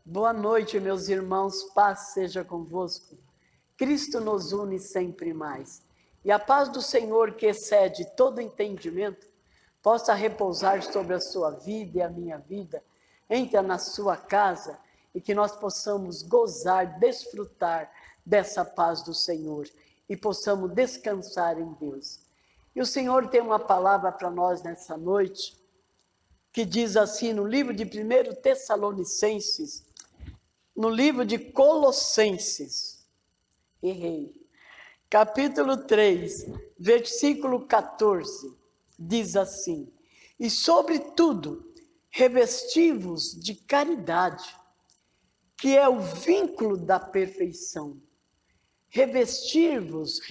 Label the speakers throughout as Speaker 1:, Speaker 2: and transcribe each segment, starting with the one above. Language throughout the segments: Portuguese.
Speaker 1: Boa noite, meus irmãos, paz seja convosco. Cristo nos une sempre mais. E a paz do Senhor, que excede todo entendimento, possa repousar sobre a sua vida e a minha vida, entra na sua casa e que nós possamos gozar, desfrutar dessa paz do Senhor e possamos descansar em Deus. E o Senhor tem uma palavra para nós nessa noite, que diz assim no livro de 1 Tessalonicenses, no livro de Colossenses, capítulo 3, versículo 14, diz assim: e sobretudo, revesti-vos de caridade, que é o vínculo da perfeição. Revestir-nos,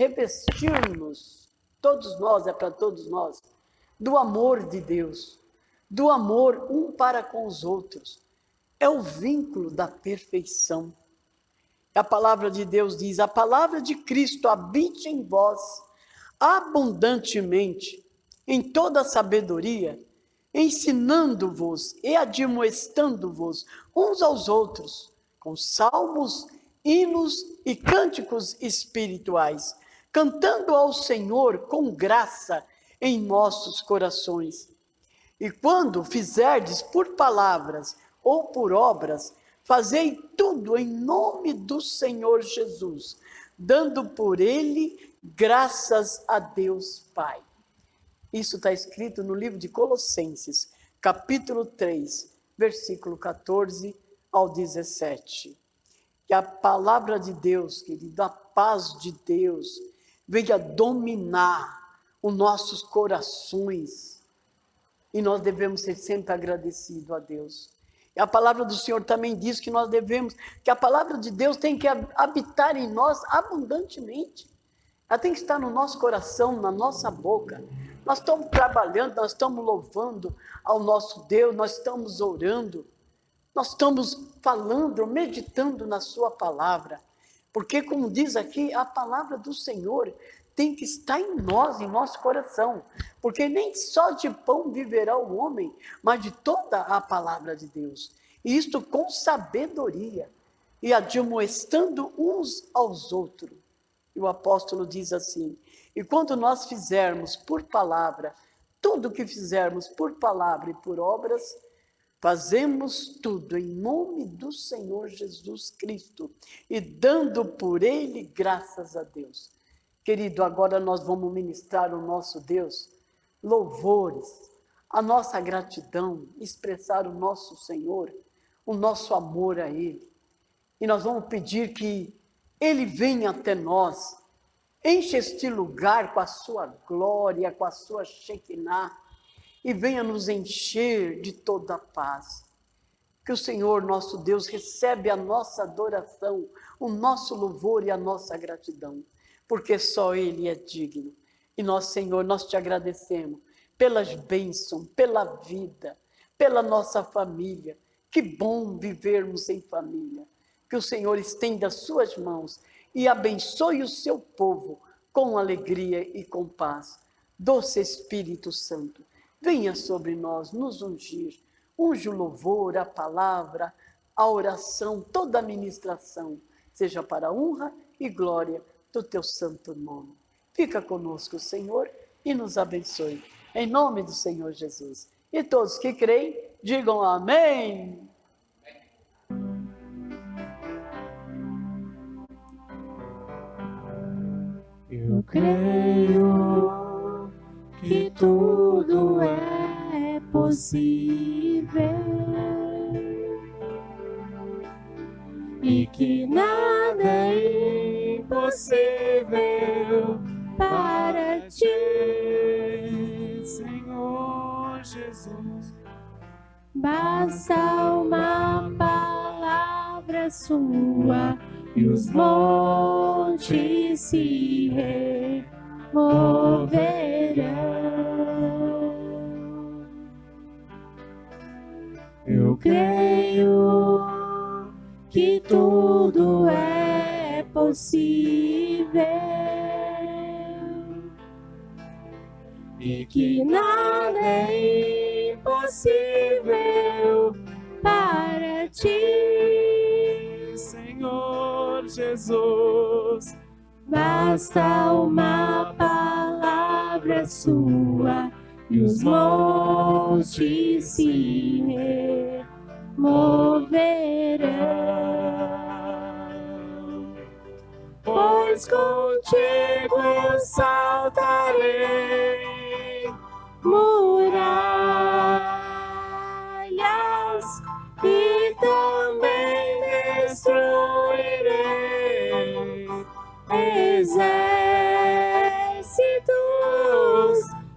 Speaker 1: todos nós, é para todos nós, do amor de Deus, do amor um para com os outros. É o vínculo da perfeição. A palavra de Deus diz: a palavra de Cristo habite em vós abundantemente, em toda sabedoria, ensinando-vos e admoestando-vos uns aos outros, com salmos, hinos e cânticos espirituais, cantando ao Senhor com graça em nossos corações. E quando fizerdes por palavras ou por obras, fazei tudo em nome do Senhor Jesus, dando por ele graças a Deus Pai. Isso está escrito no livro de Colossenses, capítulo 3, versículo 14 ao 17. Que a palavra de Deus, querido, a paz de Deus, venha dominar os nossos corações. E nós devemos ser sempre agradecidos a Deus. E a palavra do Senhor também diz que nós devemos, que a palavra de Deus tem que habitar em nós abundantemente. Ela tem que estar no nosso coração, na nossa boca. Nós estamos trabalhando, nós estamos louvando ao nosso Deus, nós estamos orando, nós estamos falando, meditando na sua palavra. Porque, como diz aqui, a palavra do Senhor tem que estar em nós, em nosso coração. Porque nem só de pão viverá o homem, mas de toda a palavra de Deus. E isto com sabedoria, e admoestando uns aos outros. E o apóstolo diz assim: e quando nós fizermos por palavra, tudo o que fizermos por palavra e por obras, fazemos tudo em nome do Senhor Jesus Cristo e dando por ele graças a Deus. Querido, agora nós vamos ministrar ao nosso Deus louvores, a nossa gratidão, expressar o nosso Senhor, o nosso amor a Ele. E nós vamos pedir que Ele venha até nós, enche este lugar com a sua glória, com a sua Shekinah, e venha nos encher de toda a paz. Que o Senhor, nosso Deus, recebe a nossa adoração, o nosso louvor e a nossa gratidão, porque só Ele é digno. E nós, Senhor, nós te agradecemos pelas bênçãos, pela vida, pela nossa família. Que bom vivermos em família. Que o Senhor estenda as suas mãos e abençoe o seu povo com alegria e com paz. Doce Espírito Santo, venha sobre nós nos ungir. Unge o louvor, a palavra, a oração, toda a ministração, seja para a honra e glória do teu santo nome. Fica conosco, Senhor, e nos abençoe. Em nome do Senhor Jesus. E todos que creem, digam amém.
Speaker 2: Eu creio que tudo é possível e que nada é impossível para ti, Senhor Jesus. Basta uma palavra sua e os montes se removerão. Eu creio que tudo é possível e que nada é impossível para ti. Senhor Jesus. Basta uma palavra sua e os montes se removerão. Pois contigo eu saltarei muralhas e também destruirei exércitos,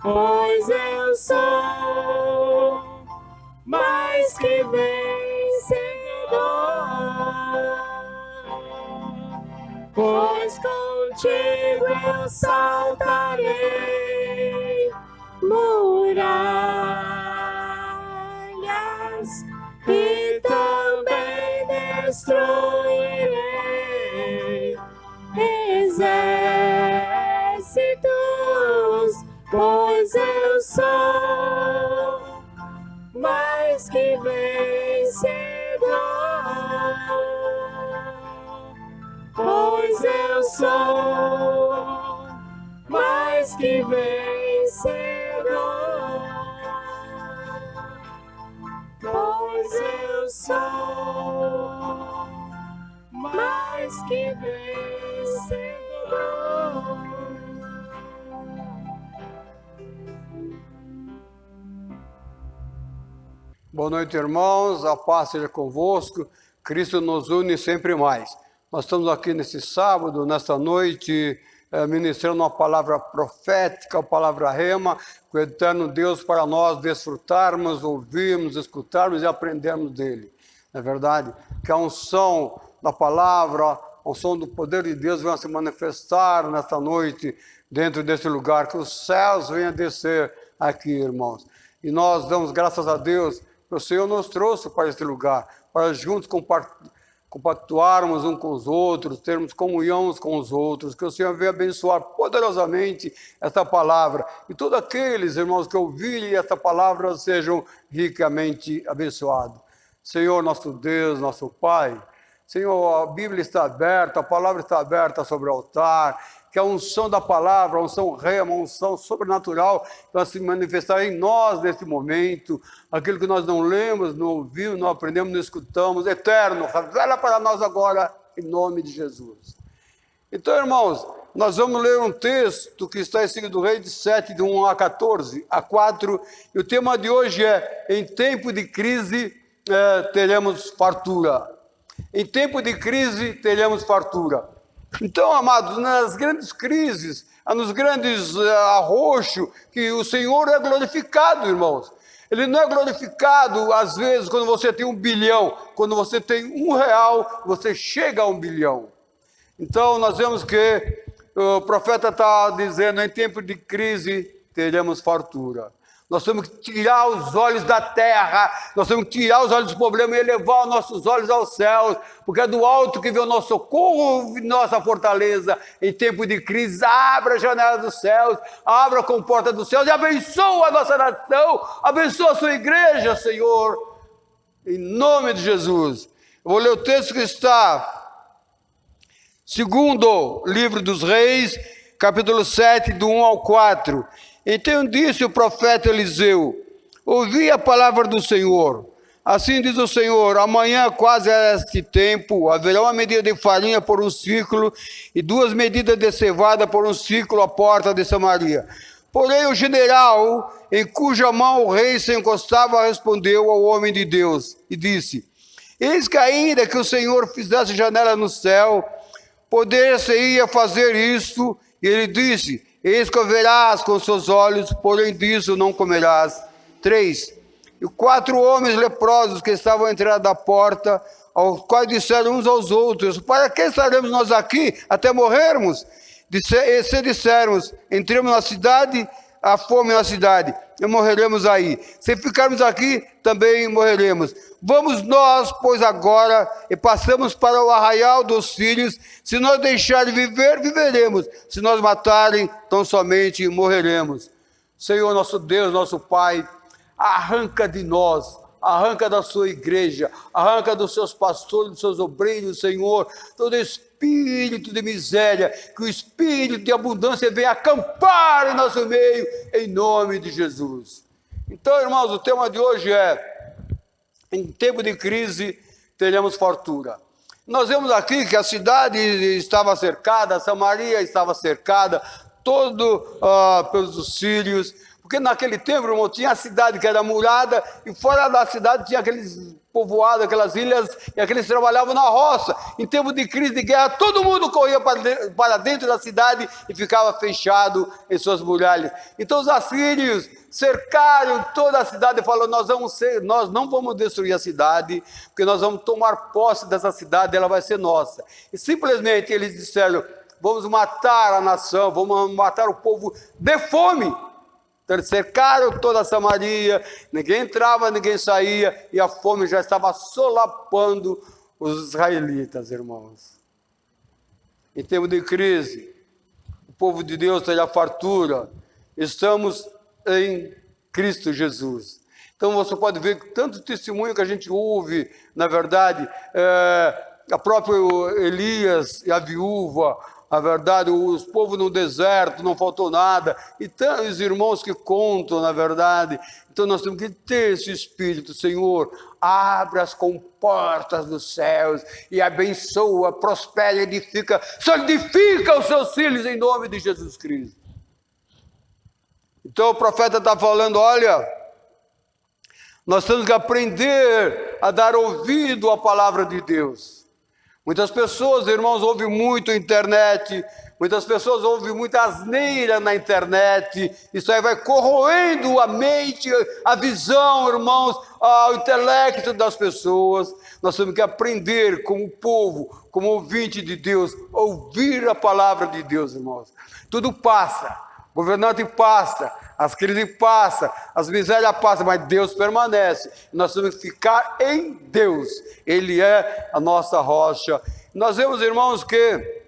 Speaker 2: pois eu sou mais que vencedor. Pois contigo eu saltarei muralhas e também destruirei exércitos, pois eu sou mais que vencedor. Pois eu sou mais que vencedor. Pois eu sou mais que vencedor.
Speaker 3: Boa noite, irmãos. A paz seja convosco. Cristo nos une sempre mais. Nós estamos aqui nesse sábado, nesta noite, ministrando uma palavra profética, a palavra rema, com o eterno Deus para nós desfrutarmos, ouvirmos, escutarmos e aprendermos dele. Não é verdade? Que a unção da palavra, a unção do poder de Deus venha se manifestar nesta noite, dentro desse lugar, que os céus venham descer aqui, irmãos. E nós damos graças a Deus que o Senhor nos trouxe para este lugar, para juntos compactuarmos uns com os outros, termos comunhão uns com os outros, que o Senhor venha abençoar poderosamente esta palavra. E todos aqueles, irmãos, que ouvirem esta palavra sejam ricamente abençoados. Senhor, nosso Deus, nosso Pai, Senhor, a Bíblia está aberta, a palavra está aberta sobre o altar, que a unção da palavra, a unção rema, a unção sobrenatural vai se manifestar em nós nesse momento. Aquilo que nós não lemos, não ouvimos, não aprendemos, não escutamos, eterno, revela para nós agora, em nome de Jesus. Então, irmãos, nós vamos ler um texto que está em 2 Reis 7, de 1 a 14, a 4, e o tema de hoje é: em tempo de crise teremos fartura. Em tempo de crise teremos fartura. Então, amados, nas grandes crises, nos grandes arroxos, que o Senhor é glorificado, irmãos. Ele não é glorificado, às vezes, quando você tem 1 bilhão. Quando você tem R$1, você chega a 1 bilhão. Então, nós vemos que o profeta está dizendo: em tempo de crise, teremos fartura. Nós temos que tirar os olhos da terra, nós temos que tirar os olhos dos problemas e elevar os nossos olhos aos céus, porque é do alto que vem o nosso socorro e nossa fortaleza. Em tempo de crise, abra a janela dos céus, abra a comporta dos céus e abençoa a nossa nação, abençoa a sua igreja, Senhor, em nome de Jesus. Eu vou ler o texto que está, segundo livro dos Reis, capítulo 7, do 1 ao 4. Então disse o profeta Eliseu: ouvi a palavra do Senhor. Assim diz o Senhor: amanhã, quase a este tempo, haverá uma medida de farinha por 1 ciclo e 2 medidas de cevada por 1 ciclo à porta de Samaria. Porém o general, em cuja mão o rei se encostava, respondeu ao homem de Deus e disse: eis que ainda que o Senhor fizesse janela no céu, poder-se-ia fazer isto. E ele disse: eis que verás com seus olhos, porém disso não comerás. 3. E 4 homens leprosos que estavam à entrada da porta, aos quais disseram uns aos outros: para que estaremos nós aqui até morrermos? E se dissermos: entremos na cidade, há fome na cidade, e morreremos aí. Se ficarmos aqui, também morreremos. Vamos nós, pois, agora, e passamos para o arraial dos filhos. Se nós deixarem viver, viveremos. Se nós matarem, tão somente morreremos. Senhor, nosso Deus, nosso Pai, arranca de nós arranca da sua igreja, arranca dos seus pastores, dos seus obreiros, Senhor, todo espírito de miséria, que o espírito de abundância venha acampar em nosso meio, em nome de Jesus. Então, irmãos, o tema de hoje é: em tempo de crise, teremos fartura. Nós vemos aqui que a cidade estava cercada, Samaria estava cercada, todo pelos sírios, porque naquele tempo, irmão, tinha a cidade que era murada, e fora da cidade tinha aqueles povoados, aquelas ilhas, e aqueles trabalhavam na roça. Em tempo de crise, de guerra, todo mundo corria para dentro da cidade e ficava fechado em suas muralhas. Então os assírios cercaram toda a cidade e falaram: nós não vamos destruir a cidade, porque nós vamos tomar posse dessa cidade, ela vai ser nossa. E simplesmente eles disseram: vamos matar a nação, vamos matar o povo de fome. Então eles cercaram toda a Samaria, ninguém entrava, ninguém saía, e a fome já estava solapando os israelitas, irmãos. Em tempo de crise, o povo de Deus terá fartura. Estamos em Cristo Jesus. Então você pode ver que tanto testemunho que a gente ouve, na verdade, a própria Elias e a viúva, a verdade, os povos no deserto, não faltou nada, e tantos irmãos que contam, na verdade. Então nós temos que ter esse espírito: Senhor, abre as comportas dos céus e abençoa, prospera, edifica, solidifica os seus filhos em nome de Jesus Cristo. Então o profeta está falando: olha, nós temos que aprender a dar ouvido à palavra de Deus. Muitas pessoas, irmãos, ouvem muito a internet, muitas pessoas ouvem muita asneira na internet. Isso aí vai corroendo a mente, a visão, irmãos, o intelecto das pessoas. Nós temos que aprender como povo, como ouvinte de Deus, ouvir a palavra de Deus, irmãos. Tudo passa, governante passa, as crises passam, as misérias passam, mas Deus permanece. Nós temos que ficar em Deus. Ele é a nossa rocha. Nós vemos, irmãos, que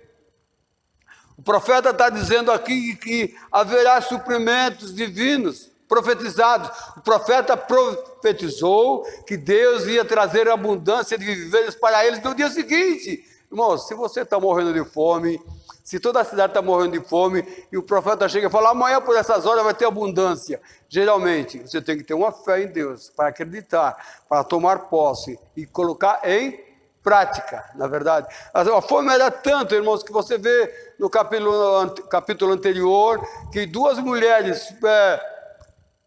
Speaker 3: o profeta está dizendo aqui que haverá suprimentos divinos, profetizados. O profeta profetizou que Deus ia trazer abundância de víveres para eles no dia seguinte. Irmãos, se você está morrendo de fome, se toda a cidade está morrendo de fome, e o profeta chega e fala: amanhã por essas horas vai ter abundância. Geralmente, você tem que ter uma fé em Deus, para acreditar, para tomar posse e colocar em prática, na verdade. A fome era tanto, irmãos, que você vê no capítulo anterior, que duas mulheres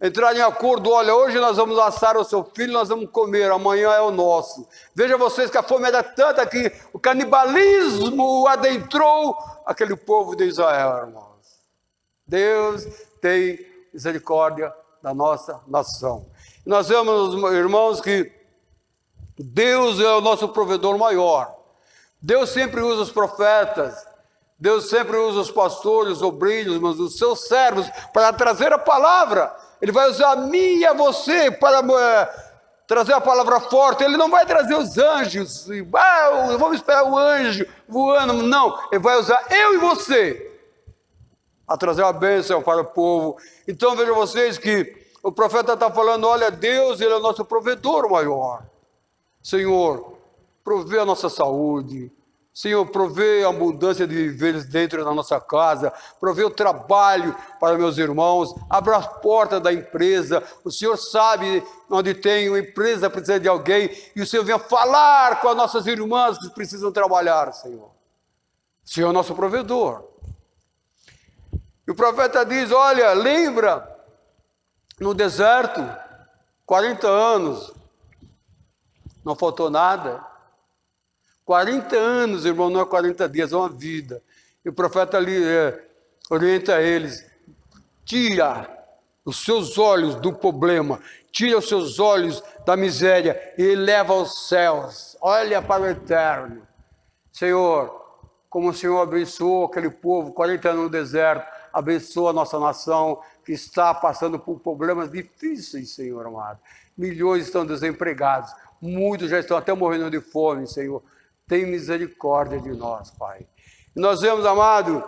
Speaker 3: entraram em acordo: olha, hoje nós vamos assar o seu filho, nós vamos comer, amanhã é o nosso. Veja vocês que a fome era tanta que o canibalismo adentrou aquele povo de Israel, irmãos. Deus tem misericórdia da nossa nação. Nós vemos, irmãos, que Deus é o nosso provedor maior. Deus sempre usa os profetas, Deus sempre usa os pastores, os obreiros, os seus servos, para trazer a palavra. Ele vai usar a mim e a você para trazer a palavra forte. Ele não vai trazer os anjos, vamos esperar o anjo voando. Não, ele vai usar eu e você a trazer a bênção para o povo. Então vejam vocês que o profeta está falando: olha, Deus, Ele é o nosso provedor maior. Senhor, provê a nossa saúde. Senhor, provê a abundância de víveres dentro da nossa casa, provê o trabalho para meus irmãos, abra as portas da empresa. O Senhor sabe onde tem uma empresa, precisa de alguém, e o Senhor venha falar com as nossas irmãs que precisam trabalhar, Senhor. O Senhor é o nosso provedor. E o profeta diz: olha, lembra, no deserto, 40 anos, não faltou nada. 40 anos, irmão, não é 40 dias, é uma vida. E o profeta ali orienta eles: tira os seus olhos do problema, tira os seus olhos da miséria e eleva aos céus, olha para o eterno. Senhor, como o Senhor abençoou aquele povo, 40 anos no deserto, abençoa a nossa nação que está passando por problemas difíceis, Senhor amado. Milhões estão desempregados, muitos já estão até morrendo de fome, Senhor. Tem misericórdia de nós, Pai. E nós vemos, amado,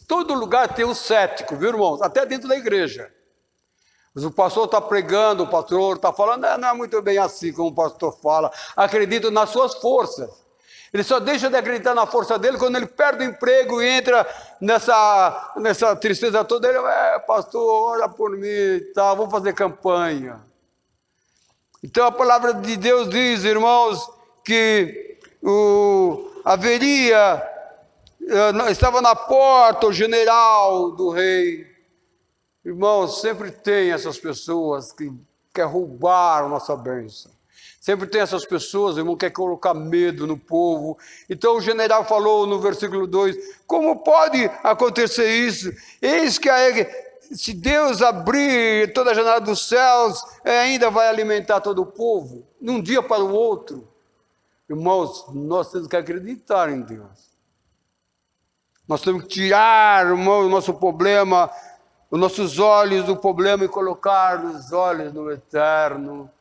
Speaker 3: todo lugar tem um cético, viu, irmãos? Até dentro da igreja. Mas o pastor está pregando, o pastor está falando, não é muito bem assim como o pastor fala. Acredito nas suas forças. Ele só deixa de acreditar na força dele quando ele perde o emprego e entra nessa tristeza toda. Ele, pastor, ora por mim, tá, vou fazer campanha. Então a palavra de Deus diz, irmãos, que estava na porta o general do rei. Irmãos, sempre tem essas pessoas que querem roubar a nossa bênção. Sempre tem essas pessoas, irmão, que querem colocar medo no povo. Então o general falou no versículo 2, como pode acontecer isso? Eis que se Deus abrir toda a janela dos céus, ainda vai alimentar todo o povo, de um dia para o outro. Irmãos, nós temos que acreditar em Deus. Nós temos que tirar, irmão, o nosso problema, os nossos olhos do problema e colocar os olhos no eterno.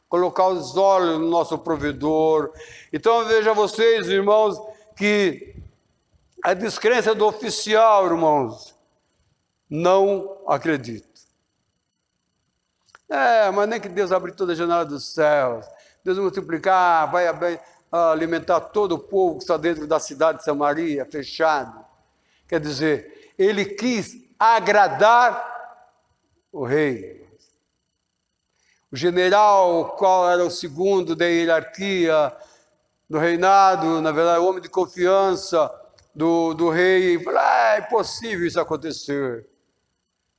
Speaker 3: Colocar os olhos no nosso provedor. Então veja vocês, irmãos, que a descrença do oficial, irmãos, não acredito. Mas nem que Deus abra toda a janela dos céus, Deus multiplicar, vai alimentar todo o povo que está dentro da cidade de Samaria, fechado. Quer dizer, ele quis agradar o rei. O general, qual era o segundo da hierarquia do reinado, na verdade, o homem de confiança do rei, falou, é impossível isso acontecer.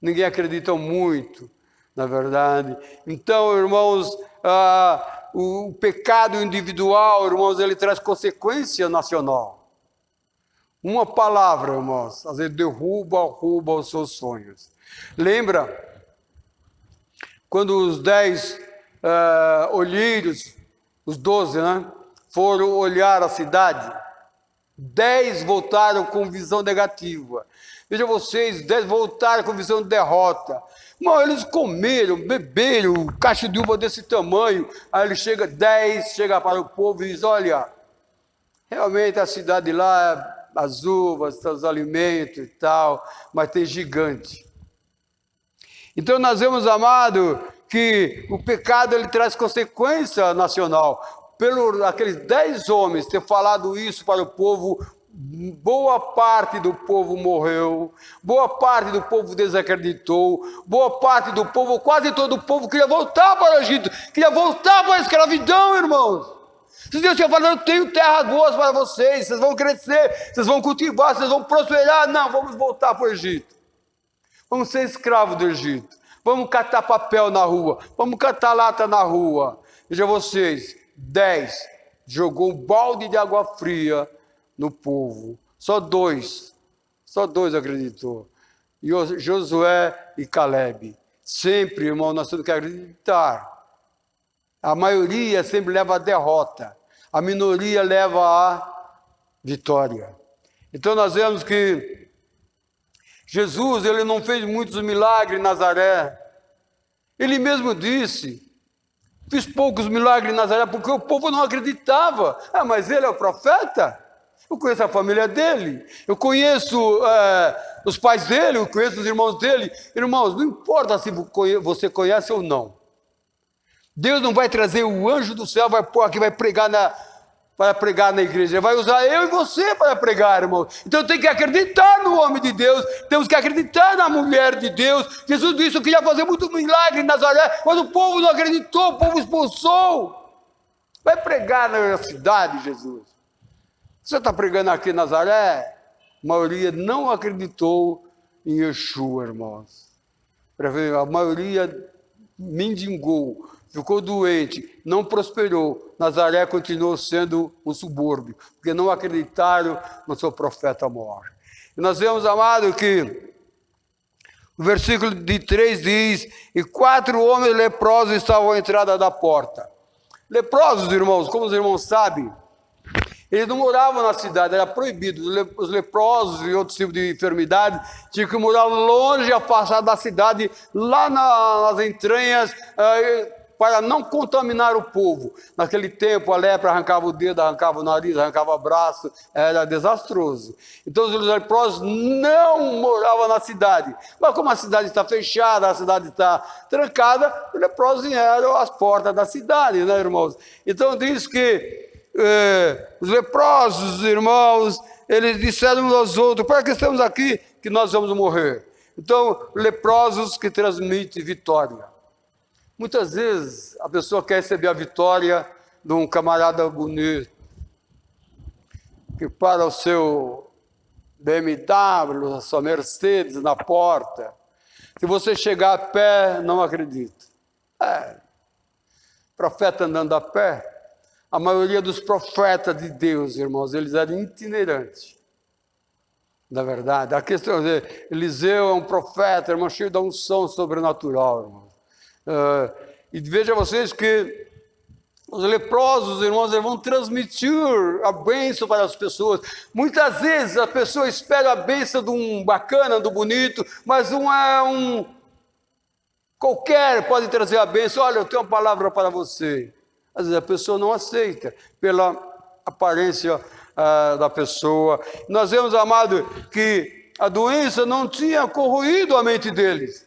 Speaker 3: Ninguém acredita muito, na verdade. Então, irmãos, o pecado individual, irmãos, ele traz consequência nacional. Uma palavra, irmãos, às vezes derruba os seus sonhos. Lembra quando os 10 olheiros, os 12, né, foram olhar a cidade? 10 voltaram com visão negativa. Veja vocês, 10 voltaram com visão de derrota. Não, eles comeram, beberam, caixa de uva desse tamanho. Aí ele chega, 10 chega para o povo e diz, olha, realmente a cidade lá, as uvas, os alimentos e tal, mas tem gigante. Então nós vemos, amado, que o pecado ele traz consequência nacional. Aqueles 10 homens ter falado isso para o povo, boa parte do povo morreu, boa parte do povo desacreditou, boa parte do povo, quase todo o povo queria voltar para o Egito, queria voltar para a escravidão, irmãos. Se Deus tinha falado, eu tenho terras boas para vocês, vocês vão crescer, vocês vão cultivar, vocês vão prosperar. Não, vamos voltar para o Egito. Vamos ser escravos do Egito. Vamos catar papel na rua, vamos catar lata na rua. Veja vocês, 10 jogou um balde de água fria no povo. Só dois acreditou. Josué e Caleb. Sempre, irmão, nós temos que acreditar. A maioria sempre leva a derrota. A minoria leva a vitória. Então nós vemos que Jesus, ele não fez muitos milagres em Nazaré. Ele mesmo disse, fiz poucos milagres em Nazaré porque o povo não acreditava. Mas ele é o profeta? Eu conheço a família dele, eu conheço os pais dele, eu conheço os irmãos dele. Irmãos, não importa se você conhece ou não. Deus não vai trazer o anjo do céu, vai pôr aqui, vai pregar para pregar na igreja. Ele vai usar eu e você para pregar, irmão. Então tem que acreditar no homem de Deus, temos que acreditar na mulher de Deus. Jesus disse, eu queria fazer muito milagre em Nazaré, mas o povo não acreditou, o povo expulsou. Vai pregar na cidade, Jesus. Você está pregando aqui em Nazaré? A maioria não acreditou em Yeshua, irmãos. A maioria mendigou, ficou doente, não prosperou. Nazaré continuou sendo um subúrbio, porque não acreditaram no seu profeta maior. E nós vemos, amado, que o versículo de 3 diz, e 4 homens leprosos estavam à entrada da porta. Leprosos, irmãos, como os irmãos sabem, eles não moravam na cidade, era proibido. Os leprosos e outros tipos de enfermidade tinham que morar longe, afastado da cidade, lá nas entranhas, para não contaminar o povo. Naquele tempo, a lepra arrancava o dedo, arrancava o nariz, arrancava o braço, era desastroso. Então, os leprosos não moravam na cidade. Mas como a cidade está fechada, a cidade está trancada, os leprosos eram as portas da cidade, né, irmãos? Então, diz que os leprosos, irmãos, eles disseram uns aos outros: para que estamos aqui, que nós vamos morrer? Então, leprosos que transmitem vitória. Muitas vezes a pessoa quer receber a vitória de um camarada bonito, que para o seu BMW, a sua Mercedes na porta. Se você chegar a pé, não acredita. Profeta andando a pé. A maioria dos profetas de Deus, irmãos, eles eram itinerantes. Na verdade, a questão é, Eliseu é um profeta, irmão, cheio da unção sobrenatural, irmão. E veja vocês que os leprosos, irmãos, eles vão transmitir a bênção para as pessoas. Muitas vezes a pessoa espera a bênção de um bacana, do bonito, mas não é um qualquer pode trazer a bênção. Olha, eu tenho uma palavra para você. Às vezes a pessoa não aceita pela aparência da pessoa. Nós vemos, amado, que a doença não tinha corroído a mente deles.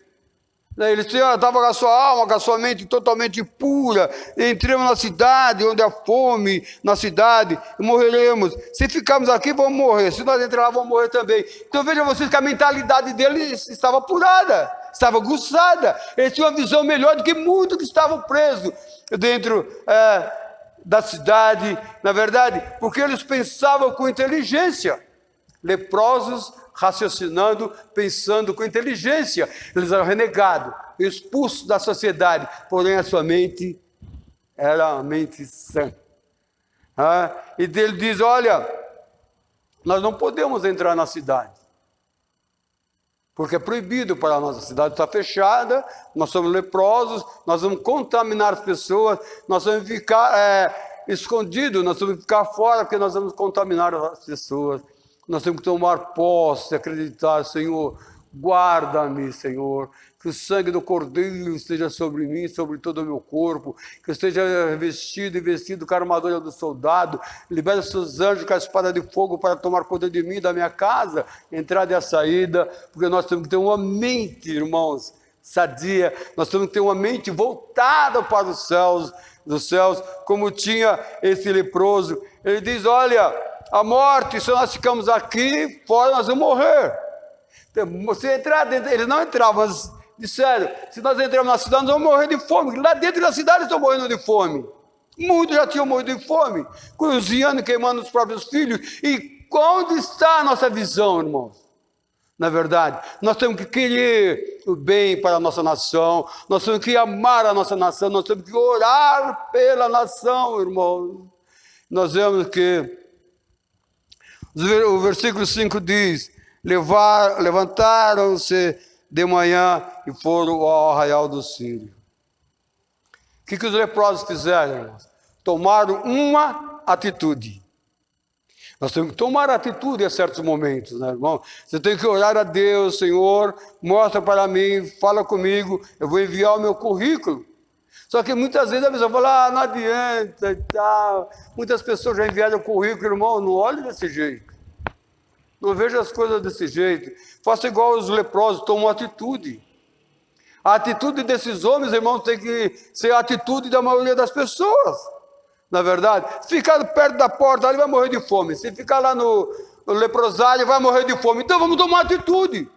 Speaker 3: Eles estavam com a sua alma, com a sua mente totalmente pura. Entramos na cidade, onde há fome, na cidade, e morreremos. Se ficarmos aqui, vamos morrer. Se nós entrarmos lá, vamos morrer também. Então vejam vocês que a mentalidade deles estava apurada, estava aguçada. Eles tinham uma visão melhor do que muitos que estavam presos dentro da cidade, na verdade, porque eles pensavam com inteligência. Leprosos raciocinando, pensando com inteligência. Eles eram renegados, expulsos da sociedade, porém a sua mente era a mente sã. E ele diz: olha, nós não podemos entrar na cidade, porque é proibido para nós, a cidade está fechada, nós somos leprosos, nós vamos contaminar as pessoas, nós vamos ficar escondidos, nós vamos ficar fora, porque nós vamos contaminar as pessoas. Nós temos que tomar posse, acreditar: Senhor, guarda-me, Senhor, que o sangue do Cordeiro esteja sobre mim, sobre todo o meu corpo, que eu esteja revestido e vestido com a armadura do soldado, libera os seus anjos com a espada de fogo para tomar conta de mim, da minha casa, entrada e a saída, porque nós temos que ter uma mente, irmãos, sadia, nós temos que ter uma mente voltada para os céus, dos céus, como tinha esse leproso. Ele diz: olha, a morte, se nós ficamos aqui, fora nós vamos morrer. Se entrar dentro, eles não entravam, mas disseram: se nós entrarmos na cidade, nós vamos morrer de fome. Lá dentro da cidade estão morrendo de fome. Muitos já tinham morrido de fome, cozinhando, queimando os próprios filhos. E onde está a nossa visão, irmãos? Na verdade, nós temos que querer o bem para a nossa nação, nós temos que amar a nossa nação, nós temos que orar pela nação, irmãos. Nós vemos que o versículo 5 diz: levantaram-se de manhã e foram ao arraial dos sírios. O que os leprosos fizeram, irmãos? Tomaram uma atitude. Nós temos que tomar atitude a certos momentos, né, irmão? Você tem que orar a Deus: Senhor, mostra para mim, fala comigo, eu vou enviar o meu currículo. Só que muitas vezes a pessoa fala: não adianta e tal. Muitas pessoas já enviaram o currículo. Irmão, não olhe desse jeito. Não veja as coisas desse jeito. Faça igual os leprosos, tomam atitude. A atitude desses homens, irmãos, tem que ser a atitude da maioria das pessoas. Na verdade, se ficar perto da porta, ele vai morrer de fome. Se ficar lá no leprosário, vai morrer de fome. Então vamos tomar atitude.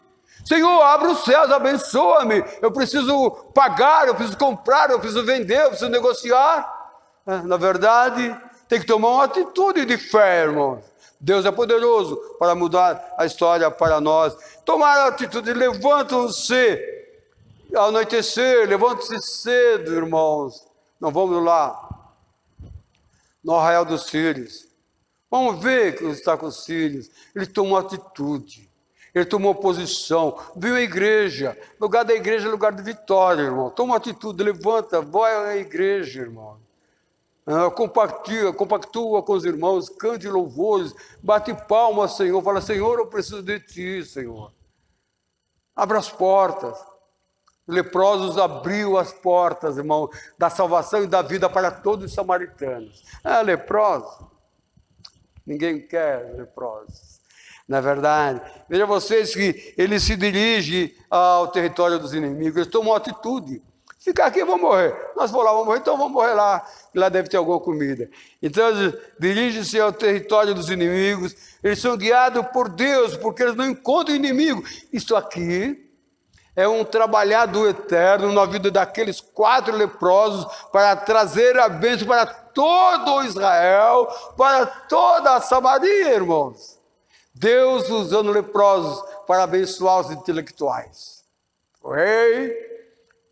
Speaker 3: Senhor, abre os céus, abençoa-me. Eu preciso pagar, eu preciso comprar, eu preciso vender, eu preciso negociar. Na verdade, tem que tomar uma atitude de fé, irmãos. Deus é poderoso para mudar a história para nós. Tomar a atitude, levantam-se ao anoitecer, levantam-se cedo, irmãos. Nós vamos lá, no arraial dos sírios. Vamos ver que está com os sírios. Ele tomou atitude. Ele tomou posição, viu a igreja. Lugar da igreja é lugar de vitória, irmão. Toma atitude, levanta, vai à igreja, irmão. Compactua com os irmãos, cante louvores, bate palmas, Senhor. Fala: Senhor, eu preciso de Ti, Senhor. Abra as portas. leprosos abriu as portas, irmão, da salvação e da vida para todos os samaritanos. Leprosos. Ninguém quer leprosos. Na verdade, veja vocês que ele se dirige ao território dos inimigos. Eles tomam uma atitude. Ficar aqui, vamos morrer. Nós vamos lá, vamos morrer, então vamos morrer lá. Lá deve ter alguma comida. Então, eles dirigem-se ao território dos inimigos. Eles são guiados por Deus, porque eles não encontram inimigo. Isso aqui é um trabalhar do eterno na vida daqueles 4 leprosos para trazer a bênção para todo Israel, para toda a Samaria, irmãos. Deus usando leprosos para abençoar os intelectuais. O rei,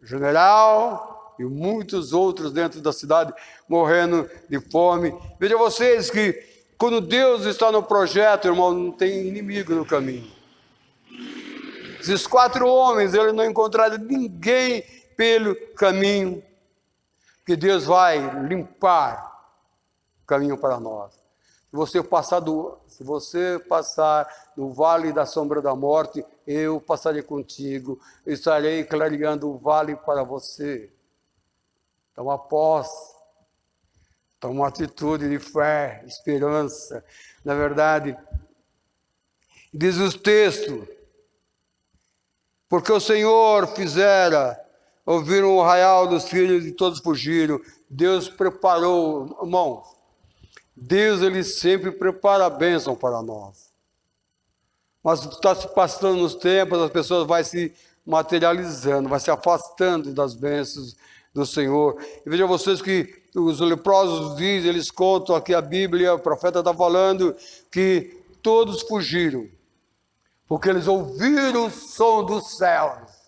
Speaker 3: o general e muitos outros dentro da cidade morrendo de fome. Veja vocês que quando Deus está no projeto, irmão, não tem inimigo no caminho. Esses 4 homens, eles não encontraram ninguém pelo caminho, que Deus vai limpar o caminho para nós. Se você passar no vale da sombra da morte, eu passarei contigo, eu estarei clareando o vale para você. Toma posse, toma uma atitude de fé, esperança. Na verdade, diz os textos, porque o Senhor fizera, ouviram o arraial dos filhos e todos fugiram. Deus preparou, irmãos, Deus ele sempre prepara a bênção para nós. Mas está se passando nos tempos, as pessoas vão se materializando, vai se afastando das bênçãos do Senhor. E veja vocês que os leprosos dizem, eles contam aqui a Bíblia, o profeta está falando que todos fugiram, porque eles ouviram o som dos céus.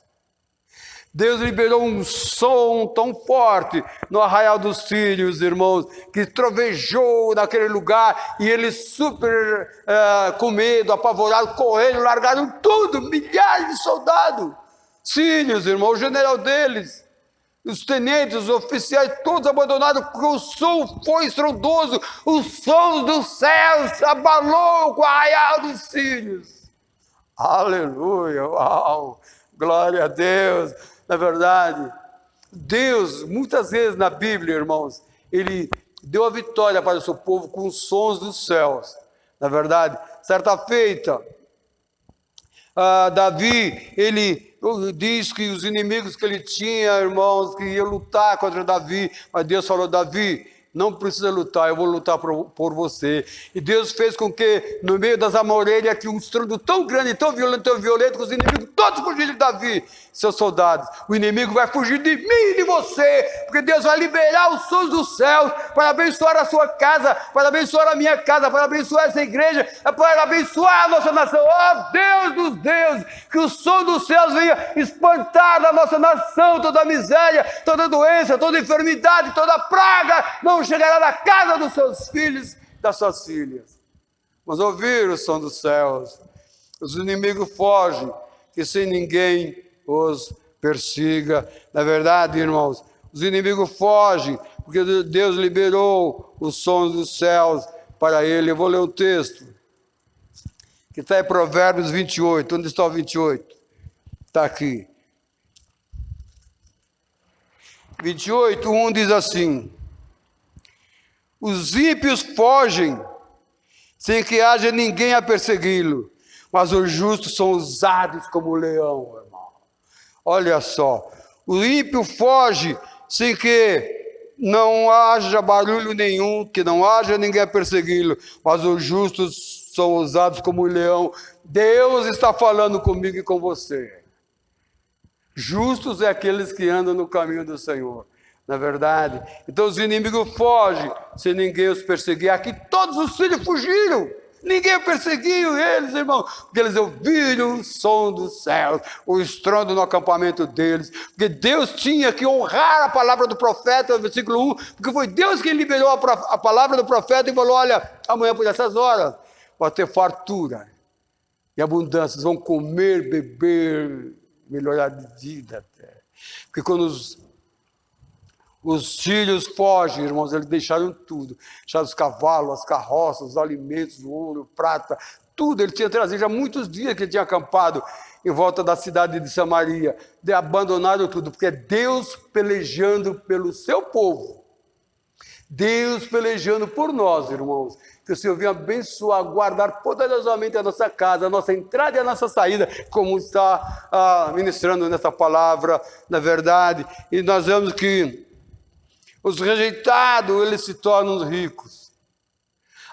Speaker 3: Deus liberou um som tão forte no arraial dos sírios, irmãos, que trovejou naquele lugar e eles super com medo, apavorados, correram, largaram tudo, milhares de soldados sírios, irmãos, o general deles, os tenentes, os oficiais, todos abandonaram, porque o som foi estrondoso, o som dos céus abalou o arraial dos sírios. Aleluia, uau, glória a Deus. Na verdade, Deus, muitas vezes na Bíblia, irmãos, Ele deu a vitória para o seu povo com os sons dos céus. Na verdade, certa feita, Davi, ele diz que os inimigos que ele tinha, irmãos, que ia lutar contra Davi, mas Deus falou, Davi, não precisa lutar, eu vou lutar por você. E Deus fez com que, no meio das amoreiras, que um estrondo tão grande, tão violento, que os inimigos todos fugiram de Davi, seus soldados. O inimigo vai fugir de mim e de você, porque Deus vai liberar os sons dos céus para abençoar a sua casa, para abençoar a minha casa, para abençoar essa igreja, para abençoar a nossa nação. Oh Deus dos deuses, que o som dos céus venha espantar da nossa nação toda a miséria, toda a doença, toda a enfermidade, toda a praga, não chegará na casa dos seus filhos, das suas filhas. Mas ouvir o som dos céus, os inimigos fogem, que sem ninguém os persiga. Na verdade, irmãos, os inimigos fogem, porque Deus liberou os sons dos céus para ele. Eu vou ler o texto, que está em Provérbios 28. Onde está o 28? Está aqui. 28, 1 diz assim: os ímpios fogem, sem que haja ninguém a persegui-lo, mas os justos são usados como leão, irmão. Olha só, o ímpio foge sem que não haja barulho nenhum, que não haja ninguém a persegui-lo, mas os justos são usados como leão. Deus está falando comigo e com você. Justos é aqueles que andam no caminho do Senhor. Na verdade, então os inimigos fogem sem ninguém os perseguir. Aqui todos os filhos fugiram, ninguém perseguiu eles, irmão, porque eles ouviram o som dos céus, o estrondo no acampamento deles, porque Deus tinha que honrar a palavra do profeta, versículo 1, porque foi Deus quem liberou a palavra do profeta e falou, olha, amanhã por essas horas vai ter fartura e abundância, vocês vão comer, beber, melhorar de vida até. Porque quando os filhos fogem, irmãos, eles deixaram tudo. Deixaram os cavalos, as carroças, os alimentos, o ouro, prata, tudo. Ele tinha trazido já muitos dias que ele tinha acampado. em volta da cidade de Samaria. Abandonaram tudo, porque é Deus pelejando pelo seu povo. Deus pelejando por nós, irmãos. Que o Senhor venha abençoar, guardar poderosamente a nossa casa, a nossa entrada e a nossa saída, como está ministrando nessa palavra, na verdade. E nós vemos que os rejeitados, eles se tornam ricos.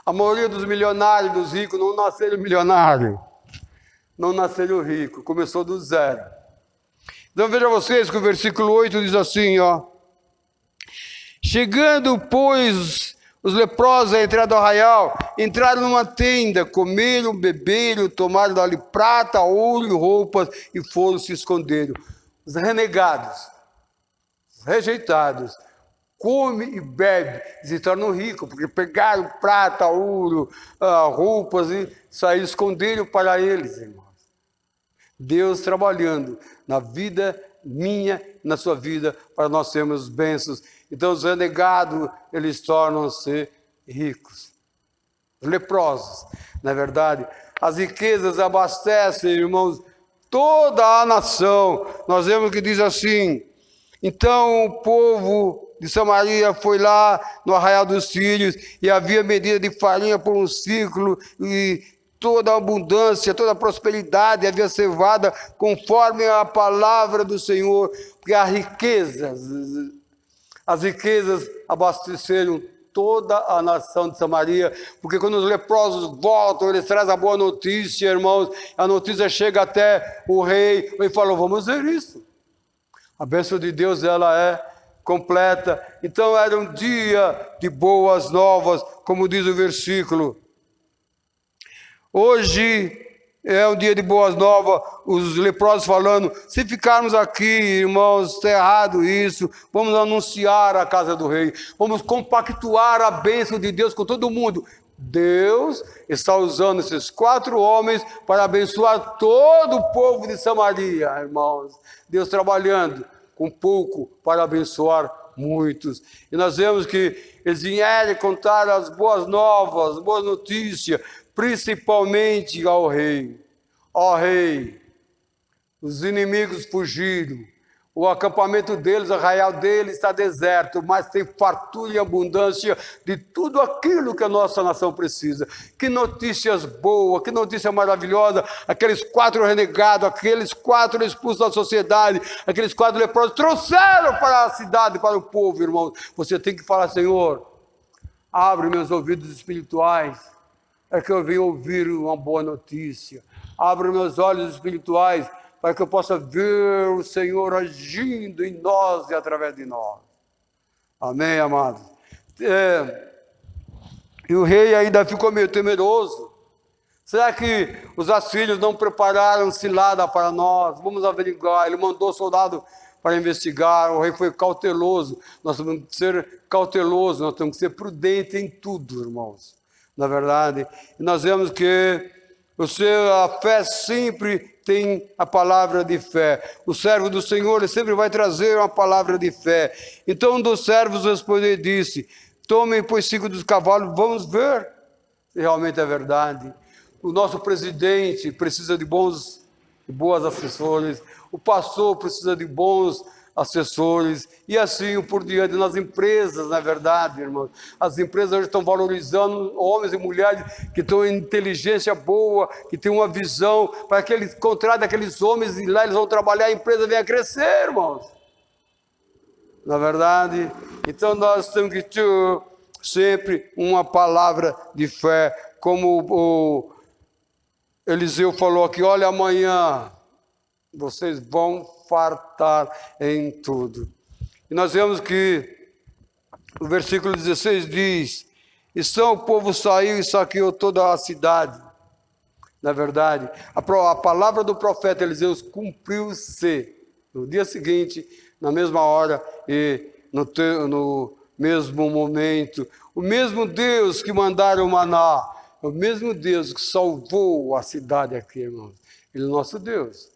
Speaker 3: A maioria dos milionários, dos ricos, não nasceram milionários. Não nasceram ricos, começou do zero. Então veja vocês que o versículo 8 diz assim, ó. Chegando, pois, os leprosos à entrada do arraial, entraram numa tenda, comeram, beberam, tomaram dali prata, ouro e roupas e foram se esconderam. Os renegados, os rejeitados, come e bebe, se tornam ricos, porque pegaram prata, ouro, roupas e saíram, esconderam para eles, irmãos. Deus trabalhando na vida minha, na sua vida, para nós sermos bênçãos. Então os renegados, eles tornam-se ricos. Os leprosos, na verdade. As riquezas abastecem, irmãos, toda a nação. Nós vemos que diz assim, então o povo de Samaria foi lá no arraial dos sírios e havia medida de farinha por um ciclo e toda a abundância, toda a prosperidade havia cevada conforme a palavra do Senhor, porque as riquezas abasteceram toda a nação de Samaria, porque quando os leprosos voltam, eles trazem a boa notícia, irmãos, a notícia chega até o rei, ele falou, vamos ver isso. A bênção de Deus, ela é completa. Então era um dia de boas novas, como diz o versículo. Hoje é um dia de boas novas, os leprosos falando, se ficarmos aqui, irmãos, está errado isso, vamos anunciar a casa do rei, vamos compactuar a bênção de Deus com todo mundo. Deus está usando esses 4 homens para abençoar todo o povo de Samaria, irmãos. Deus trabalhando com pouco para abençoar muitos. E nós vemos que eles vieram contar as boas novas, as boas notícias, principalmente ao rei. Ó rei, os inimigos fugiram, o acampamento deles, o arraial deles está deserto, mas tem fartura e abundância de tudo aquilo que a nossa nação precisa. Que notícias boas, que notícia maravilhosa, aqueles 4 renegados, aqueles 4 expulsos da sociedade, aqueles 4 leprosos, trouxeram para a cidade, para o povo, irmãos. Você tem que falar, Senhor, abre meus ouvidos espirituais, é que eu venho ouvir uma boa notícia. Abre meus olhos espirituais para que eu possa ver o Senhor agindo em nós e através de nós. Amém, amados? E o rei ainda ficou meio temeroso. Será que os assírios não prepararam cilada para nós? Vamos averiguar. Ele mandou soldado para investigar. O rei foi cauteloso. Nós temos que ser cautelosos, nós temos que ser prudentes em tudo, irmãos. Na verdade, e nós vemos que a fé sempre tem a palavra de fé. O servo do Senhor, ele sempre vai trazer uma palavra de fé. Então um dos servos respondeu e disse, tomem, pois, 5 dos cavalos, vamos ver se realmente é verdade. O nosso presidente precisa de boas assessores, o pastor precisa de bons assessores, e assim por diante. Nas empresas, na verdade, irmãos, as empresas hoje estão valorizando homens e mulheres que estão em inteligência boa, que têm uma visão, para que eles contratem aqueles homens e lá eles vão trabalhar, a empresa venha crescer, irmãos. Na verdade, então nós temos que ter sempre uma palavra de fé, como o Eliseu falou aqui, olha, amanhã vocês vão fartar em tudo. E nós vemos que o versículo 16 diz, então o povo saiu e saqueou toda a cidade. Na verdade, a palavra do profeta Eliseu cumpriu-se no dia seguinte, na mesma hora e no mesmo momento. O mesmo Deus que mandaram o maná, o mesmo Deus que salvou a cidade aqui, irmãos. Ele é o nosso Deus.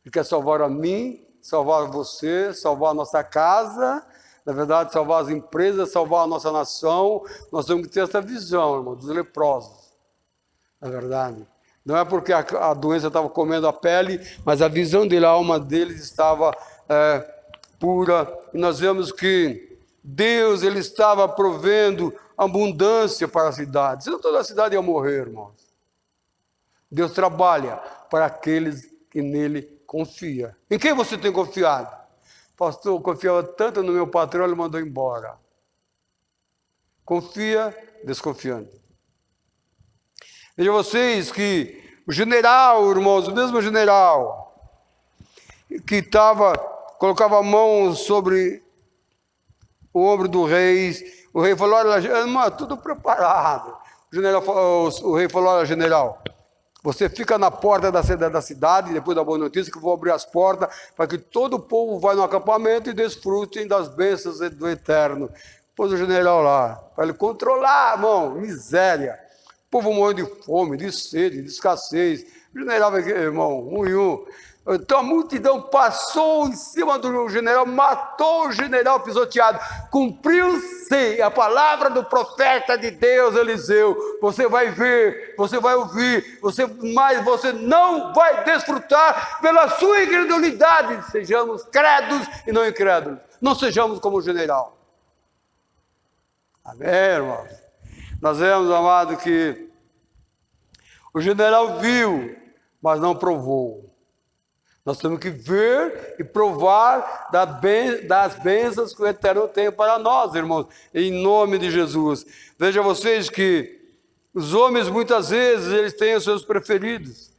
Speaker 3: Ele quer salvar a mim, salvar você, salvar a nossa casa, na verdade, salvar as empresas, salvar a nossa nação. Nós temos que ter essa visão, irmão, dos leprosos. Na verdade, Não é porque a doença estava comendo a pele, mas a visão dele, a alma deles estava pura. E nós vemos que Deus, ele estava provendo abundância para a cidade. Senão toda a cidade ia morrer, irmãos. Deus trabalha para aqueles que nele confiam. Em quem você tem confiado? Pastor, eu confiava tanto no meu patrão, ele mandou embora. Confia desconfiando. Veja vocês que o general, irmãos, o mesmo general que colocava a mão sobre o ombro do rei, o rei falou, olha, irmão, tudo preparado. O rei falou, olha, general, você fica na porta da cidade, depois da boa notícia, que eu vou abrir as portas, para que todo o povo vá no acampamento e desfrutem das bênçãos do Eterno. Pôs o general lá, para ele controlar, irmão, miséria. O povo morrendo de fome, de sede, de escassez. O general, irmão, Então a multidão passou em cima do general, matou o general pisoteado. Cumpriu-se a palavra do profeta de Deus, Eliseu. Você vai ver, você vai ouvir, mas você não vai desfrutar pela sua incredulidade. Sejamos credos e não incrédulos. Não sejamos como o general. Amém, irmãos? Nós vemos, amado, que o general viu, mas não provou. Nós temos que ver e provar das bênçãos que o Eterno tem para nós, irmãos, em nome de Jesus. Veja vocês que os homens, muitas vezes, eles têm os seus preferidos,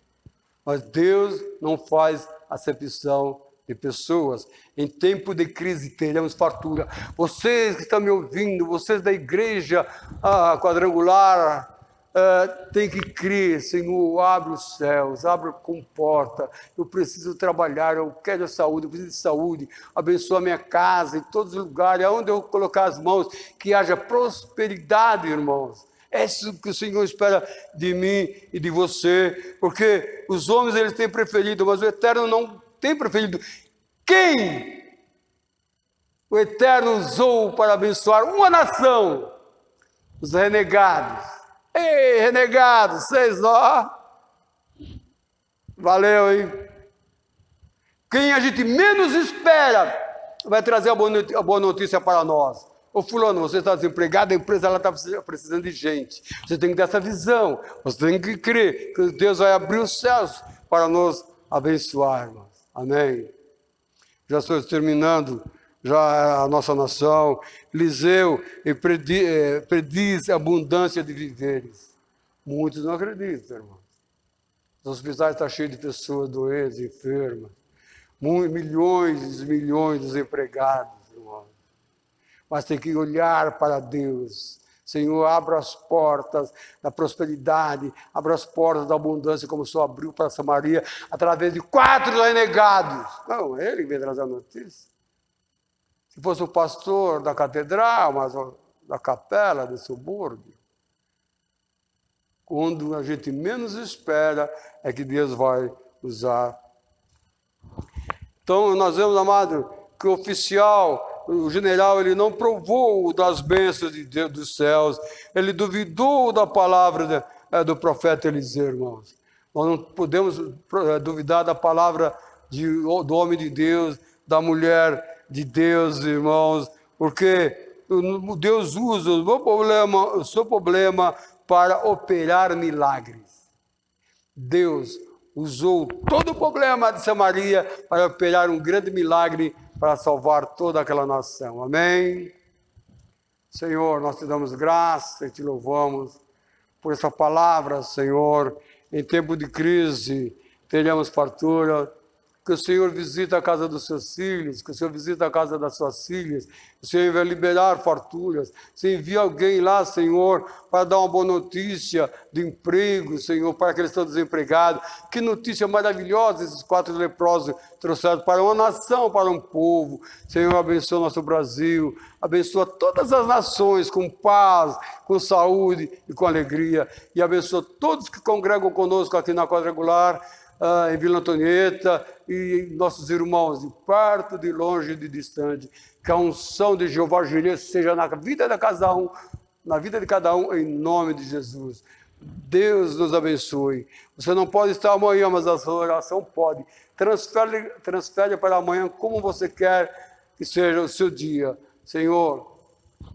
Speaker 3: mas Deus não faz acepção de pessoas. Em tempo de crise teremos fartura. Vocês que estão me ouvindo, vocês da igreja quadrangular, tem que crer, Senhor, abre os céus, abre com porta, eu preciso trabalhar, eu quero saúde, eu preciso de saúde, abençoa a minha casa, em todos os lugares, aonde eu colocar as mãos, que haja prosperidade, irmãos. É isso que o Senhor espera de mim e de você, porque os homens eles têm preferido, mas o Eterno não tem preferido. Quem o Eterno usou para abençoar uma nação? Os renegados. Ei, renegados, vocês, valeu, hein? Quem a gente menos espera vai trazer a boa notícia para nós. Ô fulano, você está desempregado, a empresa está precisando de gente. Você tem que ter essa visão, você tem que crer que Deus vai abrir os céus para nos abençoar, irmãos. Amém? Já estou terminando. Já a nossa nação, Eliseu prediz abundância de viveres. Muitos não acreditam, irmãos. Os hospitais estão cheios de pessoas doentes, enfermas. Milhões e milhões de desempregados, irmãos. Mas tem que olhar para Deus. Senhor, abra as portas da prosperidade, abra as portas da abundância, como o Senhor abriu para Samaria, através de 4 renegados. Não, ele veio trazer a notícia. Se fosse o pastor da catedral, mas da capela, do subúrbio, quando a gente menos espera, é que Deus vai usar. Então, nós vemos, amado, que o oficial, o general, ele não provou das bênçãos de Deus dos céus, ele duvidou da palavra do profeta Eliseu, irmãos. Nós não podemos duvidar da palavra do homem de Deus, da mulher de Deus, irmãos, porque Deus usa o seu problema para operar milagres. Deus usou todo o problema de Samaria para operar um grande milagre para salvar toda aquela nação. Amém? Senhor, nós te damos graça e te louvamos por essa palavra, Senhor. Em tempo de crise, tenhamos fartura. Que o Senhor visita a casa dos seus filhos, que o Senhor visita a casa das suas filhas, o Senhor vai liberar farturas. Você envia alguém lá, Senhor, para dar uma boa notícia de emprego, Senhor, para aqueles que estão desempregados. Que notícia maravilhosa esses 4 leprosos trouxeram para uma nação, para um povo. Senhor, abençoa o nosso Brasil, abençoa todas as nações com paz, com saúde e com alegria. E abençoa todos que congregam conosco aqui na Quadrangular, em Vila Antonieta, e nossos irmãos de perto, de longe, de distante, que a unção de Jeová Jireh seja na vida de cada um, em nome de Jesus. Deus nos abençoe. Você não pode estar amanhã, mas a sua oração pode. Transfere para amanhã como você quer que seja o seu dia. Senhor,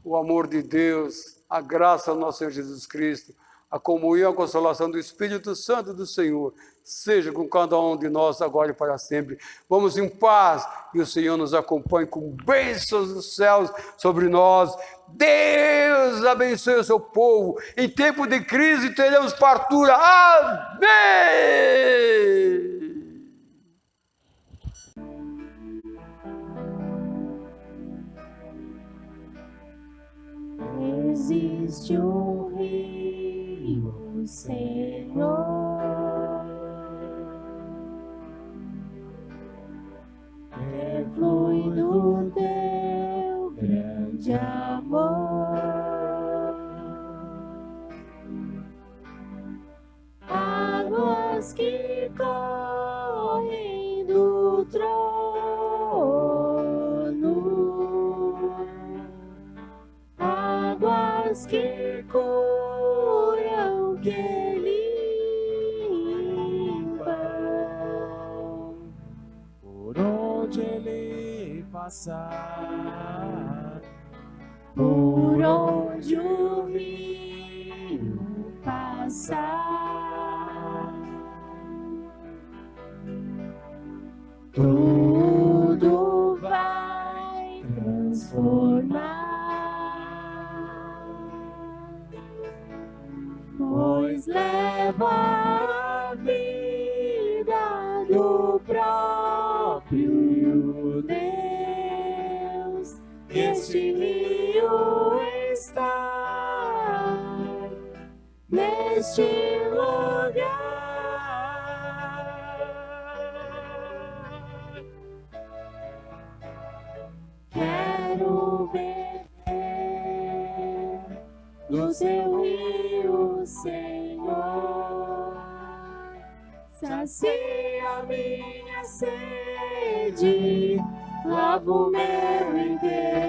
Speaker 3: o amor de Deus, a graça do nosso Senhor Jesus Cristo, a comunhão e a consolação do Espírito Santo do Senhor, seja com cada um de nós agora e para sempre. Vamos em paz e o Senhor nos acompanhe com bênçãos dos céus sobre nós. Deus abençoe o seu povo. Em tempo de crise teremos fartura. Amém!
Speaker 2: Existe um rio, Senhor, que flui do teu grande amor. Águas que correm do trono, águas que curam, que limpam, por onde ele passar, por onde o rio passar, tudo vai transformar, pois leva a vida do próprio Deus. Este rio está neste lugar. Quero beber do seu rio, Senhor, sacia minha sede, lava o meu interior.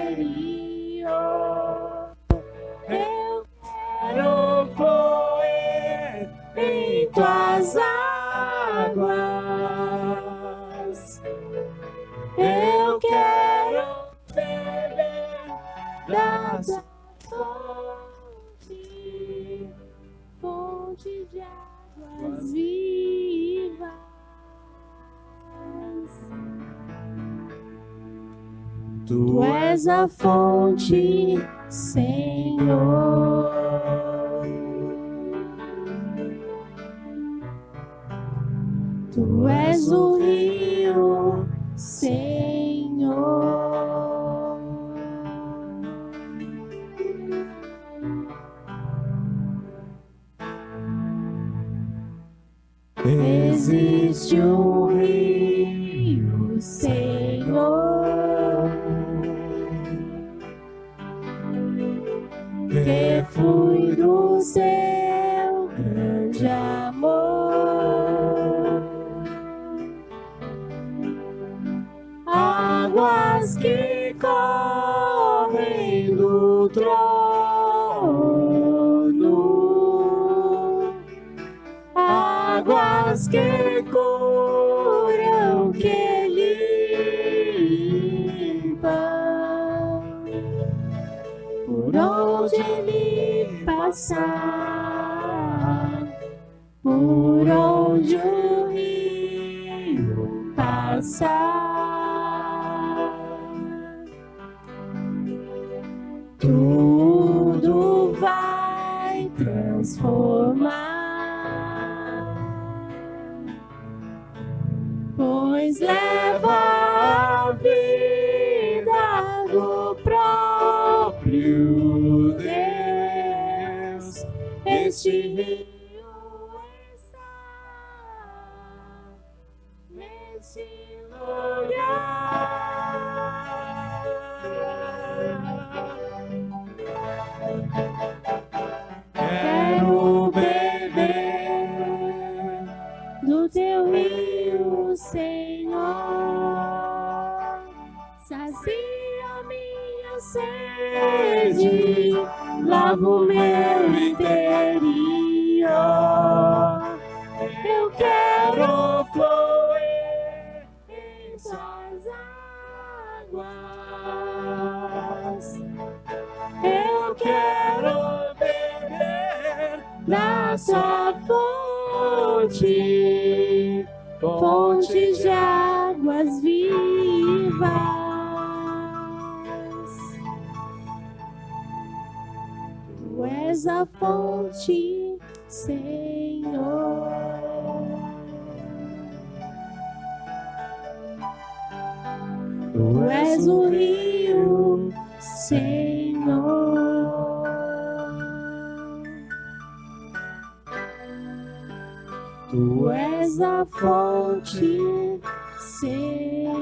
Speaker 2: Eu quero fluir em tuas águas, eu quero beber da tua fonte, fonte de águas vivas. Tu és a fonte, Senhor. Tu és o rio, Senhor. Existe um rio, Senhor, que flui do seu grande amor. Águas que correm do trono, águas que curam, que limpam, por onde ele passar, por onde o rio passar, tudo vai transformar, pois leva a vida do próprio Deus. Este rio está neste lugar. Quero beber do teu rio, Senhor, sacia minha sede, lava o meu interior. Eu quero fluir em suas águas. Eu quero beber da sua fonte, fonte de águas vivas. Tu és a fonte, Senhor. Tu és o rio, Senhor. Tu és a fonte, Senhor.